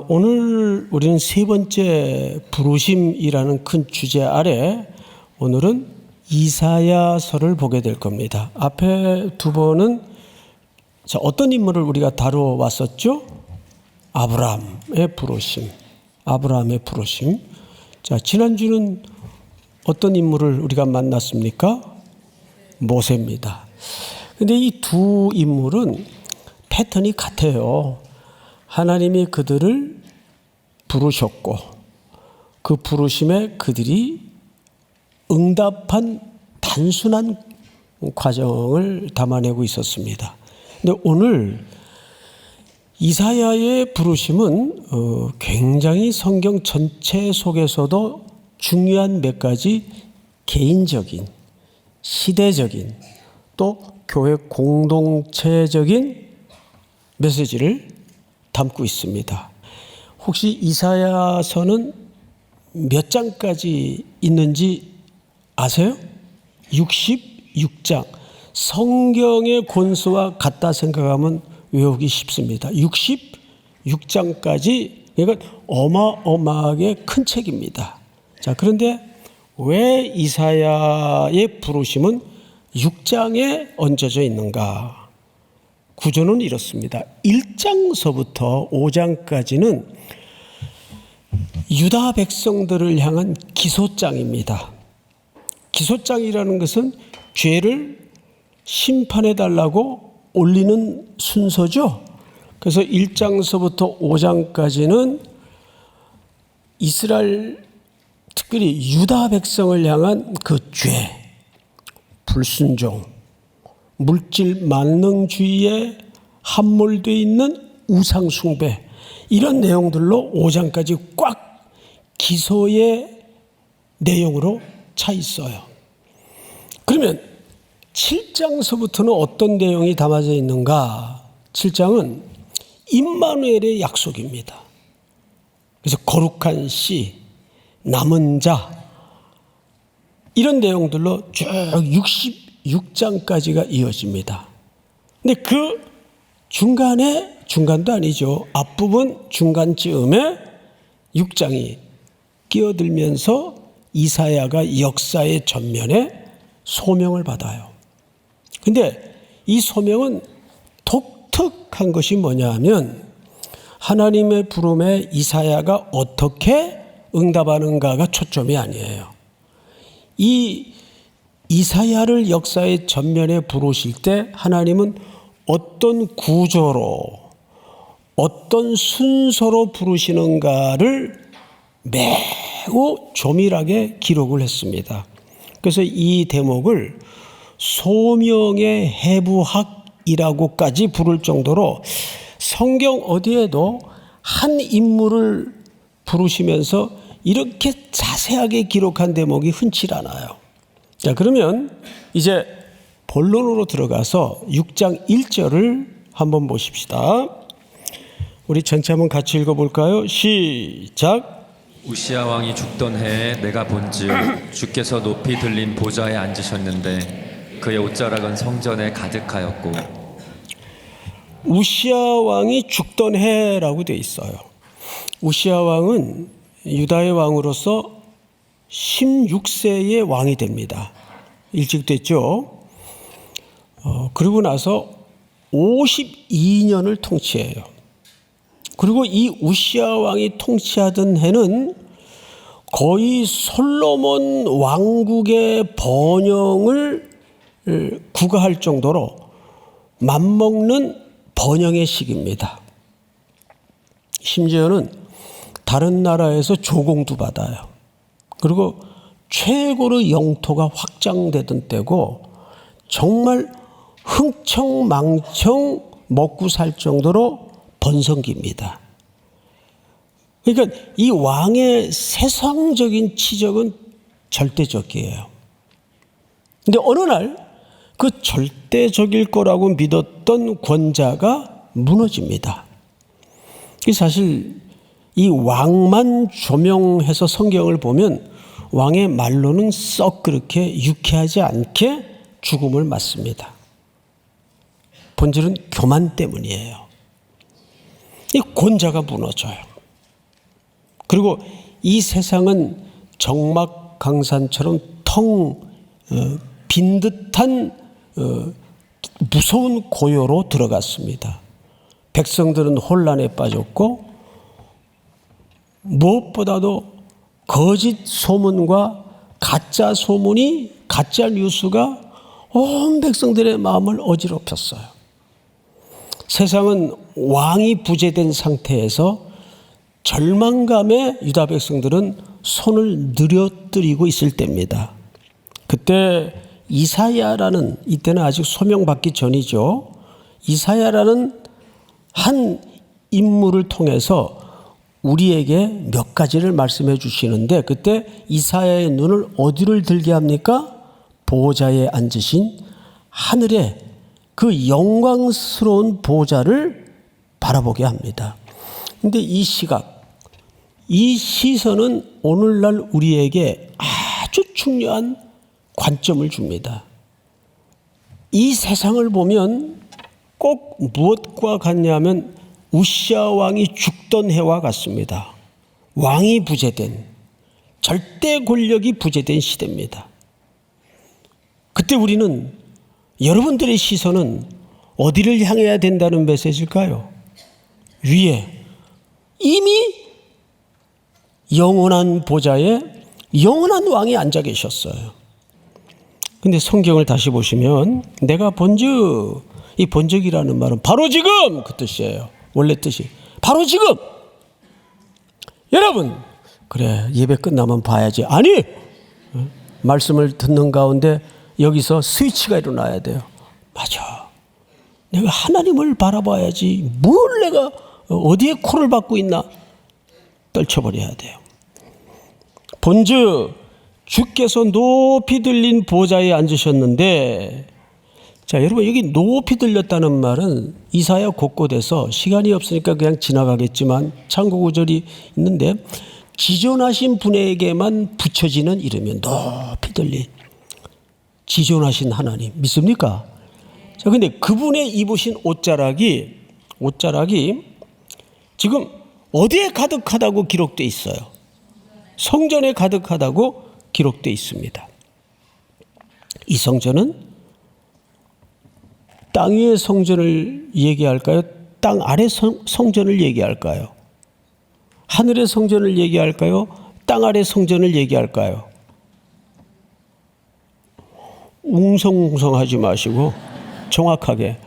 오늘 우리는 세 번째 부르심이라는 큰 주제 아래 오늘은 이사야서를 보게 될 겁니다. 앞에 두 번은 어떤 인물을 우리가 다뤄왔었죠? 아브라함의 부르심. 아브라함의 부르심. 지난주는 어떤 인물을 우리가 만났습니까? 모세입니다. 근데 이 두 인물은 패턴이 같아요. 하나님이 그들을 부르셨고 그 부르심에 그들이 응답한 단순한 과정을 담아내고 있었습니다. 근데 오늘 이사야의 부르심은 굉장히 성경 전체 속에서도 중요한 몇 가지 개인적인, 시대적인, 또 교회 공동체적인 메시지를 담고 있습니다. 혹시 이사야서는 몇 장까지 있는지 아세요? 66장. 성경의 권수와 같다 생각하면 외우기 쉽습니다. 66장까지, 이건 어마어마하게 큰 책입니다. 그런데 왜 이사야의 부르심은 6장에 얹어져 있는가? 구조는 이렇습니다. 1장서부터 5장까지는 유다 백성들을 향한 기소장입니다. 기소장이라는 것은 죄를 심판해달라고 올리는 순서죠. 그래서 1장서부터 5장까지는 이스라엘, 특별히 유다 백성을 향한 그 죄, 불순종, 물질 만능주의에 함몰되어 있는 우상숭배, 이런 내용들로 5장까지 꽉 기소의 내용으로 차 있어요. 그러면 7장서부터는 어떤 내용이 담아져 있는가? 7장은 임마누엘의 약속입니다. 그래서 거룩한 씨, 남은 자, 이런 내용들로 쭉 66장까지가 이어집니다. 근데 그 중간도 아니죠. 앞부분 중간쯤에 6장이 끼어들면서 이사야가 역사의 전면에 소명을 받아요. 근데 이 소명은 독특한 것이 뭐냐 하면 하나님의 부름에 이사야가 어떻게 응답하는가가 초점이 아니에요. 이 이사야를 역사의 전면에 부르실 때 하나님은 어떤 구조로, 어떤 순서로 부르시는가를 매우 조밀하게 기록을 했습니다. 그래서 이 대목을 소명의 해부학이라고까지 부를 정도로 성경 어디에도 한 인물을 부르시면서 이렇게 자세하게 기록한 대목이 흔치 않아요. 그러면 이제 본론으로 들어가서 6장 1절을 한번 보십시다. 우리 전체 한번 같이 읽어볼까요? 시작. 우시야 왕이 죽던 해에 내가 본즉 주께서 높이 들린 보좌에 앉으셨는데 그의 옷자락은 성전에 가득하였고. 우시야 왕이 죽던 해라고 되어 있어요. 우시야 왕은 유다의 왕으로서 16세의 왕이 됩니다. 일찍 됐죠. 그리고 나서 52년을 통치해요. 그리고 이 우시야 왕이 통치하던 해는 거의 솔로몬 왕국의 번영을 구가할 정도로 맘먹는 번영의 시기입니다. 심지어는 다른 나라에서 조공도 받아요. 그리고 최고로 영토가 확장되던 때고 정말 흥청망청 먹고 살 정도로 번성기입니다. 그러니까 이 왕의 세상적인 치적은 절대적이에요. 근데 어느 날 그 절대적일 거라고 믿었던 권자가 무너집니다. 사실 이 왕만 조명해서 성경을 보면 왕의 말로는 썩 그렇게 유쾌하지 않게 죽음을 맞습니다. 본질은 교만 때문이에요. 이 권자가 무너져요. 그리고 이 세상은 정막강산처럼 텅 빈 듯한 무서운 고요로 들어갔습니다. 백성들은 혼란에 빠졌고 무엇보다도 거짓 소문과 가짜 소문이, 가짜 뉴스가 온 백성들의 마음을 어지럽혔어요. 세상은 왕이 부재된 상태에서 절망감에 유다 백성들은 손을 늘어뜨리고 있을 때입니다. 그때 이사야라는, 이때는 아직 소명받기 전이죠. 이사야라는 한 인물을 통해서 우리에게 몇 가지를 말씀해 주시는데, 그때 이사야의 눈을 어디를 들게 합니까? 보좌에 앉으신 하늘의 그 영광스러운 보좌를 바라보게 합니다. 그런데 이 시각, 이 시선은 오늘날 우리에게 아주 중요한 관점을 줍니다. 이 세상을 보면 꼭 무엇과 같냐면 우시아 왕이 죽던 해와 같습니다. 왕이 부재된, 절대 권력이 부재된 시대입니다. 그때 우리는, 여러분들의 시선은 어디를 향해야 된다는 메시지일까요? 위에 이미 영원한 보좌에 영원한 왕이 앉아 계셨어요. 근데 성경을 다시 보시면 내가 본즉, 이 본적이라는 말은 바로 지금 그 뜻이에요. 원래 뜻이 바로 지금. 여러분, 그래 예배 끝나면 봐야지. 아니, 말씀을 듣는 가운데 여기서 스위치가 일어나야 돼요. 맞아, 내가 하나님을 바라봐야지. 뭘 내가 어디에 코를 박고 있나 떨쳐버려야 돼요. 본즉 주께서 높이 들린 보좌에 앉으셨는데, 자, 여러분, 여기 높이 들렸다는 말은 이사야 곳곳에서, 시간이 없으니까 그냥 지나가겠지만 참고 구절이 있는데, 지존하신 분에게만 붙여지는 이름이에요. 높이 들린, 지존하신 하나님 믿습니까? 자, 근데 그분의 입으신 옷자락이 지금 어디에 가득하다고 기록되어 있어요? 성전에 가득하다고 기록되어 있습니다. 이 성전은 땅 위의 성전을 얘기할까요? 땅 아래 성전을 얘기할까요? 하늘의 성전을 얘기할까요? 땅 아래 성전을 얘기할까요? 웅성웅성하지 마시고 정확하게.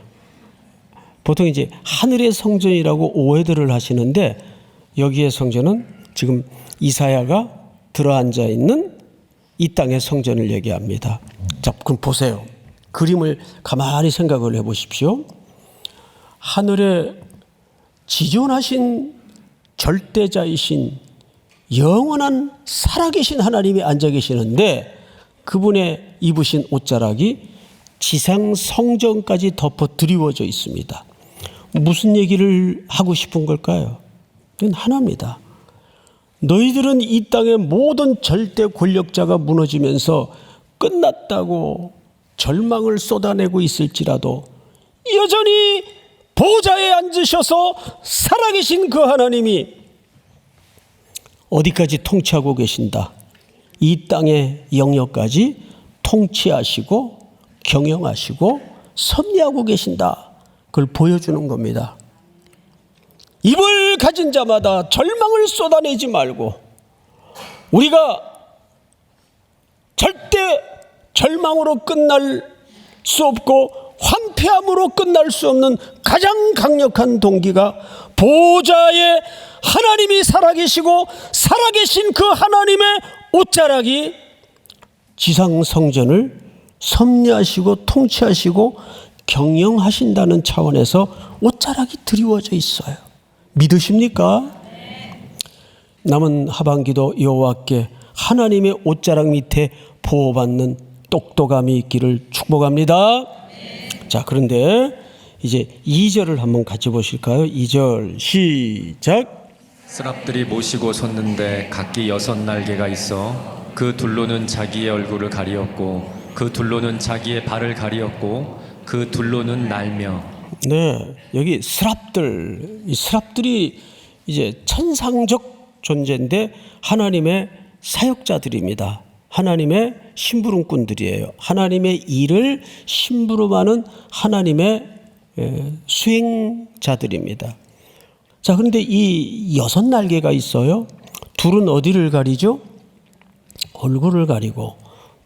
보통 이제 하늘의 성전이라고 오해들을 하시는데, 여기의 성전은 지금 이사야가 들어앉아 있는 이 땅의 성전을 얘기합니다. 자, 그럼 보세요. 그림을 가만히 생각을 해보십시오. 하늘에 지존하신 절대자이신 영원한 살아계신 하나님이 앉아 계시는데, 그분의 입으신 옷자락이 지상 성전까지 덮어 드리워져 있습니다. 무슨 얘기를 하고 싶은 걸까요? 이건 하나입니다. 너희들은 이 땅의 모든 절대 권력자가 무너지면서 끝났다고 절망을 쏟아내고 있을지라도, 여전히 보좌에 앉으셔서 살아계신 그 하나님이 어디까지 통치하고 계신다. 이 땅의 영역까지 통치하시고 경영하시고 섭리하고 계신다. 그걸 보여주는 겁니다. 입을 가진 자마다 절망을 쏟아내지 말고, 우리가 절대 절망으로 끝날 수 없고 황폐함으로 끝날 수 없는 가장 강력한 동기가, 보좌에 하나님이 살아계시고 살아계신 그 하나님의 옷자락이 지상 성전을 섭리하시고 통치하시고 경영하신다는 차원에서 옷자락이 드리워져 있어요. 믿으십니까? 남은 하반기도 여호와께 하나님의 옷자락 밑에 보호받는 똑똑함이 있기를 축복합니다. 자, 그런데 이제 2절을 한번 같이 보실까요? 2절 시작. 스랍들이 모시고 섰는데 각기 6날개가 있어 그 둘로는 자기의 얼굴을 가리었고 그 둘로는 자기의 발을 가리었고 그 둘로는 날며 네, 여기 스랍들, 이 스랍들이 이제 천상적 존재인데 하나님의 사역자들입니다. 하나님의 심부름꾼들이에요. 하나님의 일을 심부름하는 하나님의 수행자들입니다. 자, 그런데 이 6날개가 있어요. 둘은 어디를 가리죠? 얼굴을 가리고,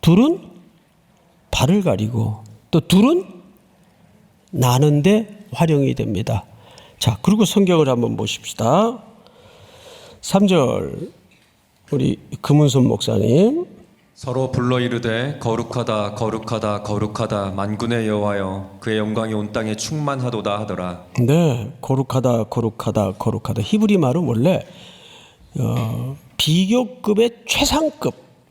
둘은 발을 가리고, 또 둘은 나는데 활용이 됩니다. 자, 그리고 성경을 한번 보십시다. 3절 우리 금은손 목사님. 서로 불러 이르되 거룩하다 거룩하다 거룩하다 만군의 여호와여 그의 영광이 온 땅에 충만하도다 하더라. 네, 거룩하다 거룩하다 거룩하다. 히브리 말은 원래 비교급의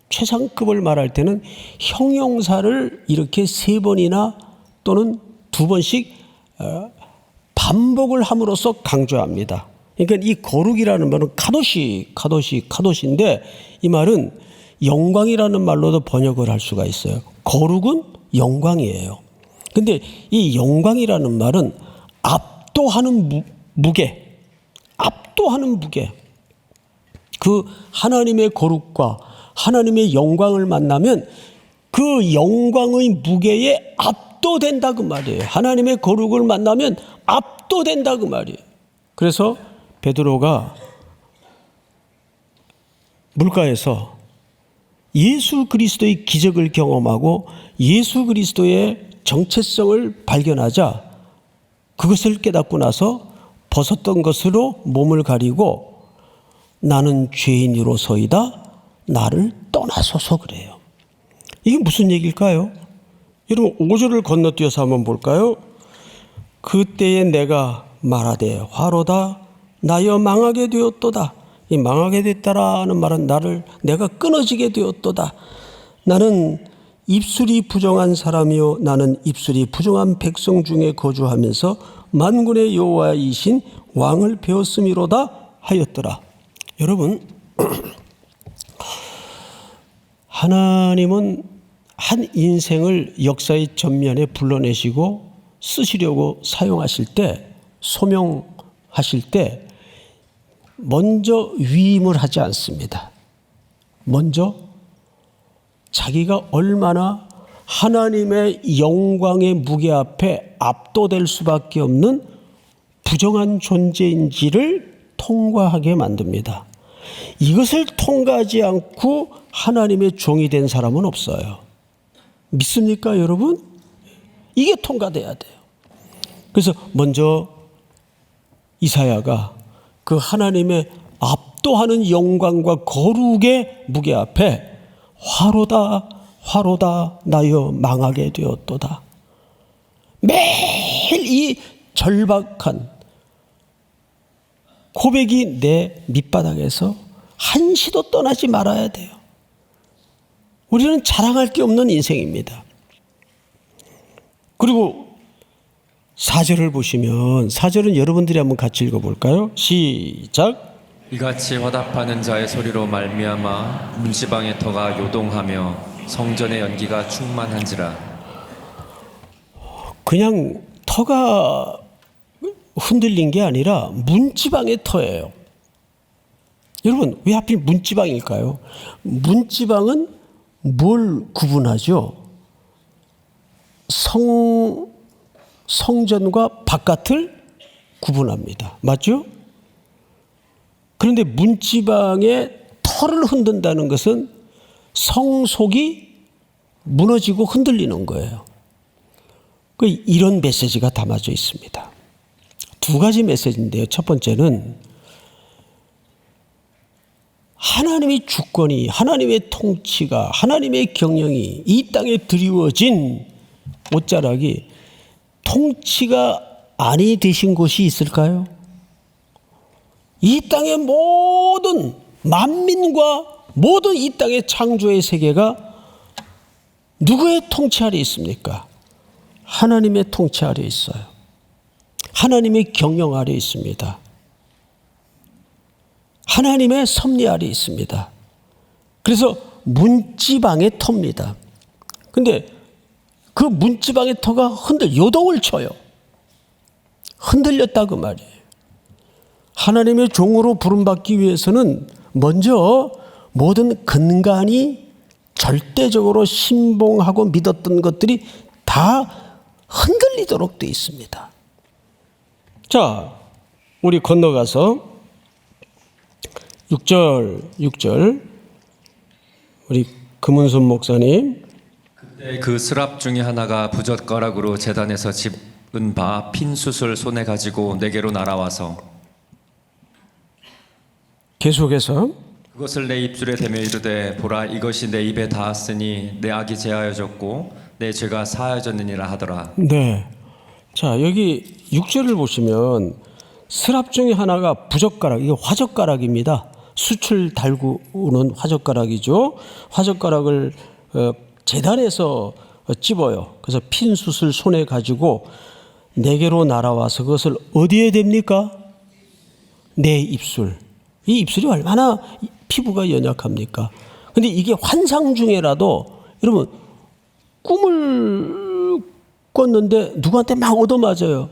최상급을 말할 때는 형용사를 이렇게 3번이나 또는 2번씩 반복을 함으로써 강조합니다. 그러니까 이 거룩이라는 말은 카도시인데 이 말은 영광이라는 말로도 번역을 할 수가 있어요. 거룩은 영광이에요. 근데 이 영광이라는 말은 압도하는 무게. 그 하나님의 거룩과 하나님의 영광을 만나면 그 영광의 무게에 압도된다 그 말이에요. 하나님의 거룩을 만나면 압도된다 그 말이에요. 그래서 베드로가 물가에서 예수 그리스도의 기적을 경험하고 예수 그리스도의 정체성을 발견하자 그것을 깨닫고 나서 벗었던 것으로 몸을 가리고 나는 죄인으로서이다 나를 떠나소서 그래요. 이게 무슨 얘기일까요? 여러분 5절을 건너뛰어서 한번 볼까요? 그때에 내가 말하되 화로다 나여 망하게 되었도다. 이 망하게 됐다라는 말은 내가 끊어지게 되었도다. 나는 입술이 부정한 사람이요 나는 입술이 부정한 백성 중에 거주하면서 만군의 여호와이신 왕을 배웠음이로다 하였더라. 여러분 하나님은 한 인생을 역사의 전면에 불러내시고 쓰시려고 사용하실 때 소명하실 때 먼저 위임을 하지 않습니다. 먼저 자기가 얼마나 하나님의 영광의 무게 앞에 압도될 수밖에 없는 부정한 존재인지를 통과하게 만듭니다. 이것을 통과하지 않고 하나님의 종이 된 사람은 없어요. 믿습니까, 여러분? 이게 통과돼야 돼요. 그래서 먼저 이사야가 그 하나님의 압도하는 영광과 거룩의 무게 앞에 화로다 화로다 나여 망하게 되었도다. 매일 이 절박한 고백이 내 밑바닥에서 한시도 떠나지 말아야 돼요. 우리는 자랑할 게 없는 인생입니다. 그리고 4절을 보시면 4절은 여러분들이 한번 같이 읽어볼까요? 시작. 이같이 화답하는 자의 소리로 말미암아 문지방의 터가 요동하며 성전의 연기가 충만한지라. 그냥 터가 흔들린 게 아니라 문지방의 터예요. 여러분 왜 하필 문지방일까요? 문지방은 뭘 구분하죠? 성전과 바깥을 구분합니다. 맞죠? 그런데 문지방의 터를 흔든다는 것은 성속이 무너지고 흔들리는 거예요. 이런 메시지가 담아져 있습니다. 2가지 메시지인데요. 첫 번째는 하나님의 주권이, 하나님의 통치가, 하나님의 경영이 이 땅에 드리워진 옷자락이 통치가 아니 되신 곳이 있을까요? 이 땅의 모든 만민과 모든 이 땅의 창조의 세계가 누구의 통치 아래 있습니까? 하나님의 통치 아래 있어요. 하나님의 경영 아래 있습니다. 하나님의 섭리 아래 있습니다. 그래서 문지방의 터입니다. 근데 그 문지방의 터가 요동을 쳐요. 흔들렸다 그 말이에요. 하나님의 종으로 부름받기 위해서는 먼저 모든 근간이 절대적으로 신봉하고 믿었던 것들이 다 흔들리도록 되어 있습니다. 자, 우리 건너가서 6절 우리 금은순 목사님. 그때 그 스랍 중에 하나가 부젓가락으로 제단에서 집은 바 핀 숯을 손에 가지고 내게로 날아와서 계속해서 그것을 내 입술에 대며 이르되 보라 이것이 내 입에 닿았으니 내 악이 제하여졌고 내 죄가 사하여졌느니라 하더라. 네. 자, 여기 6절을 보시면 스랍 중에 하나가 부젓가락, 이거 화젓가락입니다. 숯을 달구는 화젓가락이죠. 화젓가락을 제단에서 찝어요. 그래서 핀 숯을 손에 가지고 내게로 날아와서 그것을 어디에 댑니까? 내 입술. 이 입술이 얼마나 피부가 연약합니까? 근데 이게 환상 중에라도 여러분 꿈을 꿨는데 누구한테 막 얻어맞아요.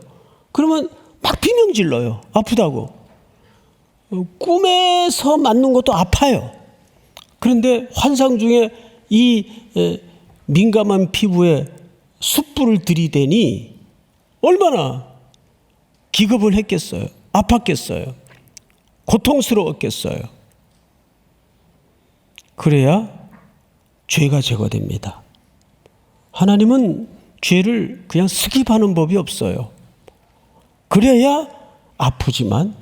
그러면 막 비명질러요. 아프다고. 꿈에서 맞는 것도 아파요. 그런데 환상 중에 이 민감한 피부에 숯불을 들이대니 얼마나 기겁을 했겠어요. 아팠겠어요. 고통스러웠겠어요. 그래야 죄가 제거됩니다. 하나님은 죄를 그냥 스킵하는 법이 없어요. 그래야 아프지만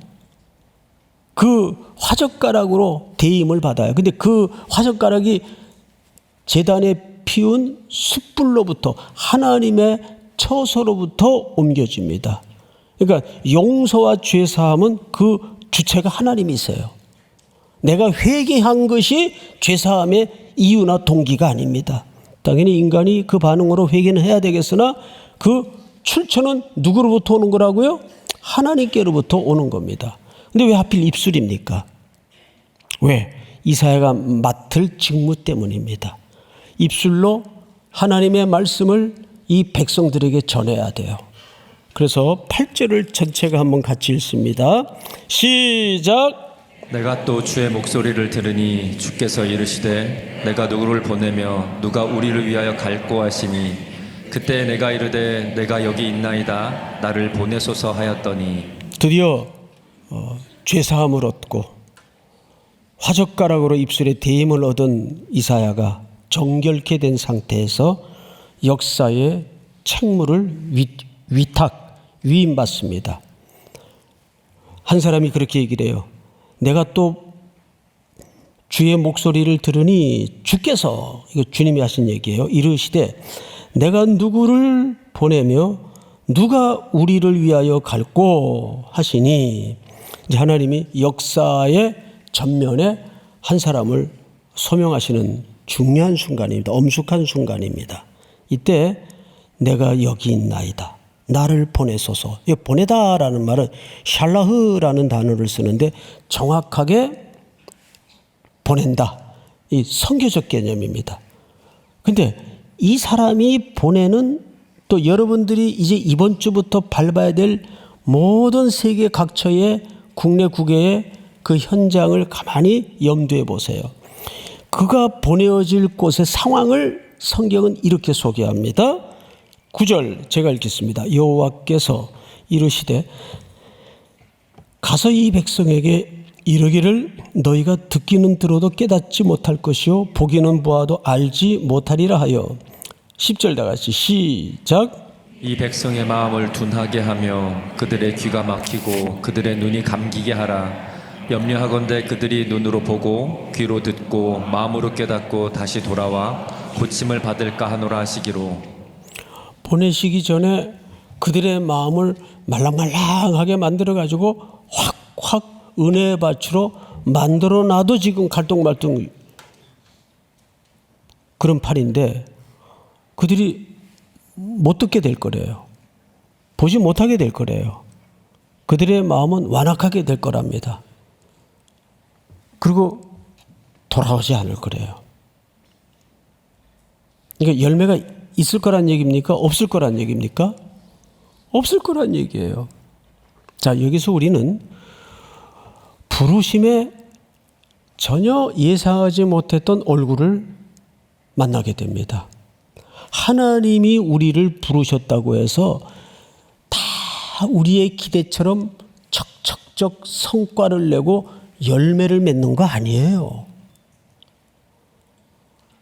그 화젓가락으로 대임을 받아요. 근데 그 화젓가락이 제단에 피운 숯불로부터 하나님의 처소로부터 옮겨집니다. 그러니까 용서와 죄사함은 그 주체가 하나님이세요. 내가 회개한 것이 죄사함의 이유나 동기가 아닙니다. 당연히 인간이 그 반응으로 회개는 해야 되겠으나 그 출처는 누구로부터 오는 거라고요? 하나님께로부터 오는 겁니다. 근데 왜 하필 입술입니까? 왜? 이사야가 맡을 직무 때문입니다. 입술로 하나님의 말씀을 이 백성들에게 전해야 돼요. 그래서 8절을 전체가 한번 같이 읽습니다. 시작. 내가 또 주의 목소리를 들으니 주께서 이르시되 내가 누구를 보내며 누가 우리를 위하여 갈고 하시니 그때 내가 이르되 내가 여기 있나이다 나를 보내소서 하였더니 드디어 죄사함을 얻고 화젓가락으로 입술에 대임을 얻은 이사야가 정결케 된 상태에서 역사의 책무를 위임받습니다. 한 사람이 그렇게 얘기를 해요. 내가 또 주의 목소리를 들으니 주께서, 이거 주님이 하신 얘기예요. 이르시되 내가 누구를 보내며 누가 우리를 위하여 갈고 하시니, 이제 하나님이 역사의 전면에 한 사람을 소명하시는 중요한 순간입니다. 엄숙한 순간입니다. 이때 내가 여기 있나이다. 나를 보내소서. 이 보내다라는 말은 샬라흐라는 단어를 쓰는데 정확하게 보낸다. 이 선교적 개념입니다. 근데 이 사람이 보내는 또 여러분들이 이제 이번 주부터 밟아야 될 모든 세계 각처의 국내 국외의 그 현장을 가만히 염두해 보세요. 그가 보내어질 곳의 상황을 성경은 이렇게 소개합니다. 9절 제가 읽겠습니다. 여호와께서 이르시되 가서 이 백성에게 이르기를 너희가 듣기는 들어도 깨닫지 못할 것이요 보기는 보아도 알지 못하리라 하여. 10절 다 같이 시작. 이 백성의 마음을 둔하게 하며 그들의 귀가 막히고 그들의 눈이 감기게 하라. 염려하건대 그들이 눈으로 보고 귀로 듣고 마음으로 깨닫고 다시 돌아와 고침을 받을까 하노라 하시기로. 보내시기 전에 그들의 마음을 말랑말랑하게 만들어가지고 확 은혜의 밭으로 만들어놔도 지금 갈등말등 그런 판인데 그들이 못 듣게 될 거래요. 보지 못하게 될 거래요. 그들의 마음은 완악하게 될 거랍니다. 그리고 돌아오지 않을 거래요. 그러니까 열매가 있을 거란 얘기입니까? 없을 거란 얘기입니까? 없을 거란 얘기예요. 자, 여기서 우리는 부르심에 전혀 예상하지 못했던 얼굴을 만나게 됩니다. 하나님이 우리를 부르셨다고 해서 다 우리의 기대처럼 척척척 성과를 내고 열매를 맺는 거 아니에요.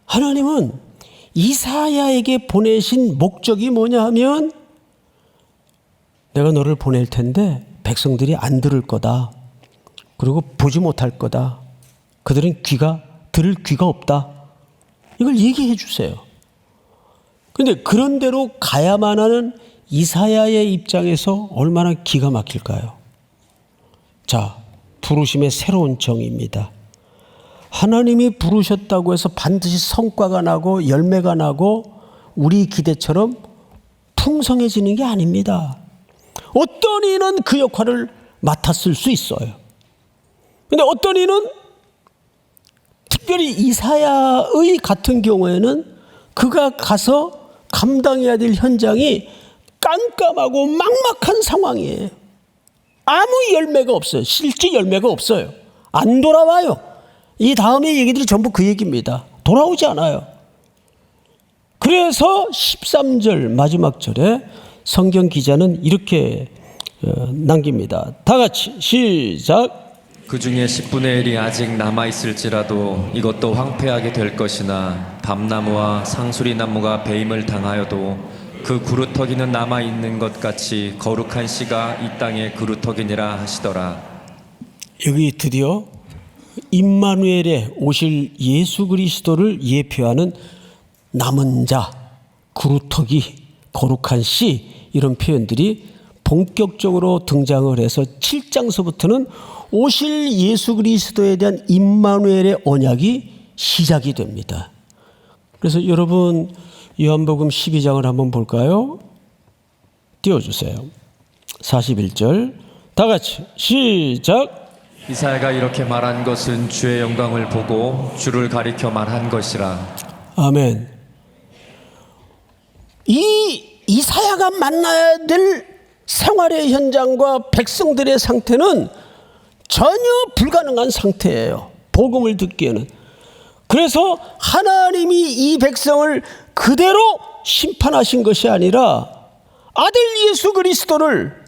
하나님은 이사야에게 보내신 목적이 뭐냐 하면 내가 너를 보낼 텐데 백성들이 안 들을 거다. 그리고 보지 못할 거다. 그들은 들을 귀가 없다. 이걸 얘기해 주세요. 그런데 그런 대로 가야만 하는 이사야의 입장에서 얼마나 기가 막힐까요? 자, 부르심의 새로운 정의입니다. 하나님이 부르셨다고 해서 반드시 성과가 나고 열매가 나고 우리 기대처럼 풍성해지는 게 아닙니다. 어떤 이는 그 역할을 맡았을 수 있어요. 그런데 어떤 이는 특별히 이사야의 같은 경우에는 그가 가서 감당해야 될 현장이 깜깜하고 막막한 상황이에요. 아무 열매가 없어요. 실제 열매가 없어요. 안 돌아와요. 이 다음의 얘기들이 전부 그 얘기입니다. 돌아오지 않아요. 그래서 13절 마지막 절에 성경 기자는 이렇게 남깁니다. 다 같이 시작. 그 중에 10분의 1이 아직 남아있을지라도 이것도 황폐하게 될 것이나 밤나무와 상수리나무가 배임을 당하여도 그 그루터기는 남아있는 것 같이 거룩한 씨가 이 땅에 그루터기니라 하시더라. 여기 드디어 임마누엘에 오실 예수 그리스도를 예표하는 남은 자, 그루터기, 거룩한 씨 이런 표현들이 본격적으로 등장을 해서 7장서부터는 오실 예수 그리스도에 대한 임마누엘의 언약이 시작이 됩니다. 그래서 여러분 요한복음 12장을 한번 볼까요? 띄워주세요. 41절 다 같이 시작. 이사야가 이렇게 말한 것은 주의 영광을 보고 주를 가리켜 말한 것이라. 아멘. 이 이사야가 만나야 될 생활의 현장과 백성들의 상태는 전혀 불가능한 상태예요. 복음을 듣기에는. 그래서 하나님이 이 백성을 그대로 심판하신 것이 아니라 아들 예수 그리스도를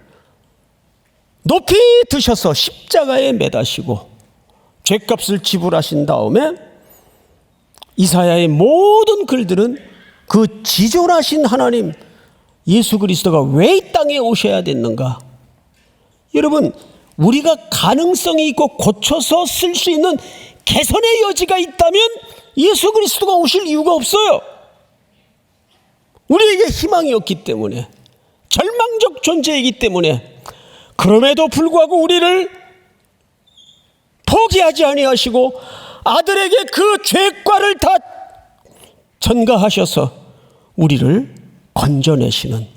높이 드셔서 십자가에 매다시고 죄값을 지불하신 다음에 이사야의 모든 글들은 그 지존하신 하나님 예수 그리스도가 왜 이 땅에 오셔야 됐는가? 여러분, 우리가 가능성이 있고 고쳐서 쓸 수 있는 개선의 여지가 있다면 예수 그리스도가 오실 이유가 없어요. 우리에게 희망이 없기 때문에, 절망적 존재이기 때문에. 그럼에도 불구하고 우리를 포기하지 아니하시고 아들에게 그 죄과를 다 전가하셔서 우리를 건져내시는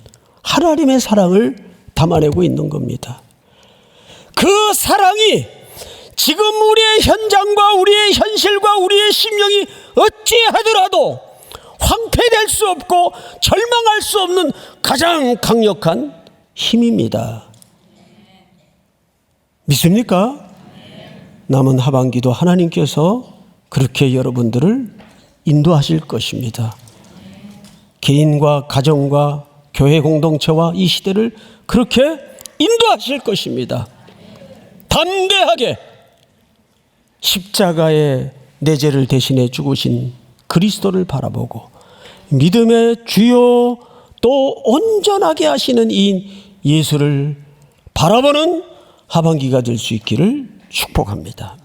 하나님의 사랑을 담아내고 있는 겁니다. 그 사랑이 지금 우리의 현장과 우리의 현실과 우리의 심령이 어찌하더라도 황폐될 수 없고 절망할 수 없는 가장 강력한 힘입니다. 믿습니까? 남은 하반기도 하나님께서 그렇게 여러분들을 인도하실 것입니다. 개인과 가정과 교회 공동체와 이 시대를 그렇게 인도하실 것입니다. 담대하게 십자가의 내 죄를 대신해 죽으신 그리스도를 바라보고 믿음의 주요 또 온전하게 하시는 이 예수를 바라보는 하반기가 될 수 있기를 축복합니다.